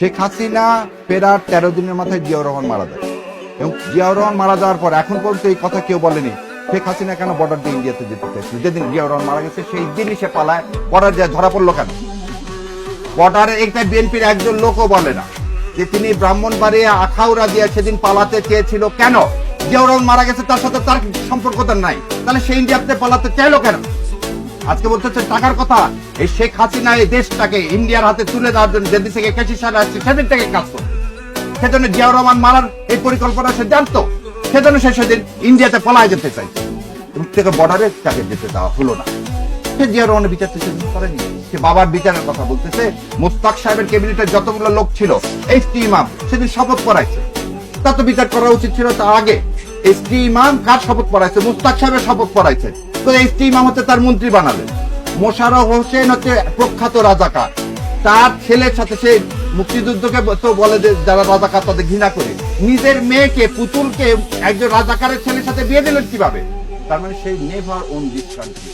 শেখ হাসিনা ফেরার 13 দিনের মাথায় জিয়াউর রহমান মারা যায় এবং জিয়াউর রহমান মারা যাওয়ার পর এখন পর্যন্ত এই কথা কেউ বলেনি শেখ হাসিনা কেন বর্ডার দিয়ে ইন্ডিয়াতে যেতে চাইছিল। যেদিন জিয়াউর রহমান মারা গেছে সেই দিনই সে পালায়, বর্ডার যায় ধরা পড়লো কেন? বর্ডারে একটা বিএনপির একজন লোকও বলে না যে তিনি ব্রাহ্মণবাড়িয়া আখাউড়া দিয়ে সেদিন পালাতে চেয়েছিল কেন? জিয়াউর রহমান মারা গেছে, তার সাথে তার সম্পর্ক তার নাই, তাহলে সে ইন্ডিয়াতে পালাতে চাইলো কেন? আজকে বলতেছে টাকার কথা। এই শেখ হাসিনা এই দেশটাকে ইন্ডিয়ার হাতে তুলে দেওয়ার জন্য যেদিন থেকে কেসি সারা আসছে সেদিন থেকে কাজ করতো। সেজন্য জিয়াউর রহমান মারার এই পরিকল্পনা সে জানতো, সেজন্য সে সেদিন ইন্ডিয়াতে পলায় যেতে চাইছে এবং থেকে বর্ডারে তাকে যেতে দেওয়া হলো না। সে জিয়াউর রহমানের বিচার সেদিন করেনি, সে বাবার বিচারের কথা বলতেছে। মুস্তাক সাহেবের ক্যাবিনেটের যতগুলো লোক ছিল এসটি ইমাম সেদিন শপথ করাইছে, তা তো বিচার করা উচিত ছিল তার আগে। এসটি ইমাম কার শপথ পড়াইছে? মুস্তাক সাহেবের শপথ পড়াইছে। তো এসটি ইমাম হচ্ছে তার মন্ত্রী বানালেন। মোশাররফ হোসেন হচ্ছে প্রখ্যাত রাজাকার, তার ছেলের সাথে সে মুক্তিযুদ্ধকে তো বলে যে যারা রাজাকার তাদের ঘৃণা করে, নিজের মেয়েকে পুতুলকে একজন রাজাকারের ছেলের সাথে বিয়ে দিলেন কিভাবে? তার মানে সেই never on this country.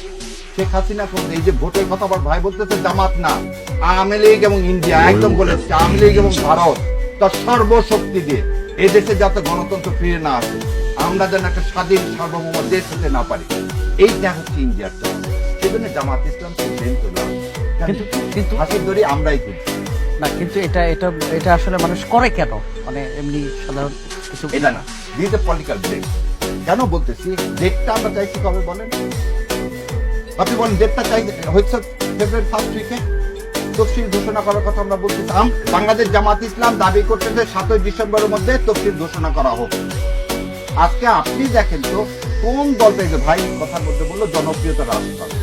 Sheikh Hasina কোন এই যে ভোটের কথা আবার ভাই বলতেছে জামাত না, আওয়ামী লীগ এবং ইন্ডিয়া একদম বলেছে, আওয়ামী লীগ এবং ভারত তার সর্বশক্তি দিয়ে এই দেশে যাতে গণতন্ত্র ফিরে না আসে, আমরা যেন একটা স্বাধীন সার্বভৌম দেশ হতে না পারি, এইটা হচ্ছে ইন্ডিয়ার চাওয়া। সেজন্য জামাত ইসলাম কিন্তু হাসির দড়ি আমরাই তুলছি না, কিন্তু এটা এটা এটা আসলে মানুষ করে কেন? মানে এমনি সাধারণ কিছু এটা না, দিস এ পলিটিক্যাল ব্রেক। কেন বলতেছি ডেটটা আমরা চাইছি কবে বলেন? আপনি বলেন ডেটটা চাই হচ্ছে ফেব্রুয়ারি ফার্স্ট উইকে তফসিল ঘোষণা করার কথা আমরা বলতেছিলাম। বাংলাদেশ জামাত ইসলাম দাবি করতেছে 7 ডিসেম্বরের মধ্যে তফসিল ঘোষণা করা হোক। আজকে আপনি দেখেন তো কোন দলটাকে ভাই কথার মধ্যে বললো জনপ্রিয়তা হ্রাস পাবে।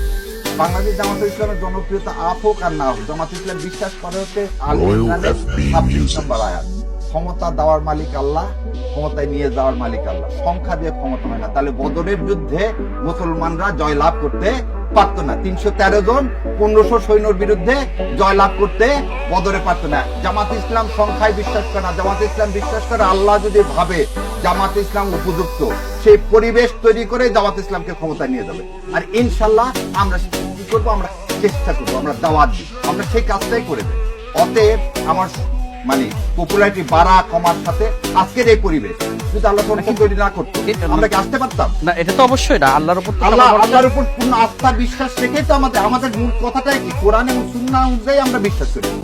বাংলাদেশ জামাত ইসলামের জনপ্রিয়তা আপ হোক আর না হোক, জামাত ইসলাম বিশ্বাস করে হচ্ছে আলী ইমরানের 26 নম্বর আয়াত, ক্ষমতা দেওয়ার মালিক আল্লাহ, ক্ষমতায় নিয়ে যাওয়ার মালিক আল্লাহ। সংখ্যা দিয়ে ক্ষমতা হয় না। তাহলে বদরের যুদ্ধে মুসলমানরা জয়লাভ করতে পারতো না। 313 জন 1500 সৈন্যর বিরুদ্ধে জয়লাভ করতে বদরে পারতো না। জামাত ইসলাম সংখ্যায় বিশ্বাস করে না। জামাত ইসলাম বিশ্বাস করে আল্লাহ যদি ভাবে জামাত ইসলাম উপযুক্ত, সেই পরিবেশ তৈরি করে জামাত ইসলামকে ক্ষমতায় নিয়ে যাবে। আর ইনশাল্লাহ আমরা কি করবো? আমরা চেষ্টা করবো, আমরা দাওয়াত দিই, আমরা সেই কাজটাই করে দেব। অতএব আমার মানে পপুলারিটি বাড়া কমার সাথে আজকের এই পরিবেশ যদি আল্লাহ তৈরি না করতো আমরা কি আসতে পারতাম না? এটা তো অবশ্যই না। আল্লাহর উপর আল্লাহর উপর পূর্ণ আস্থা বিশ্বাস রেখেই তো আমাদের মূল কথাটাই কি কোরআন এবং সুন্নাহ অনুযায়ী আমরা বিশ্বাস করি।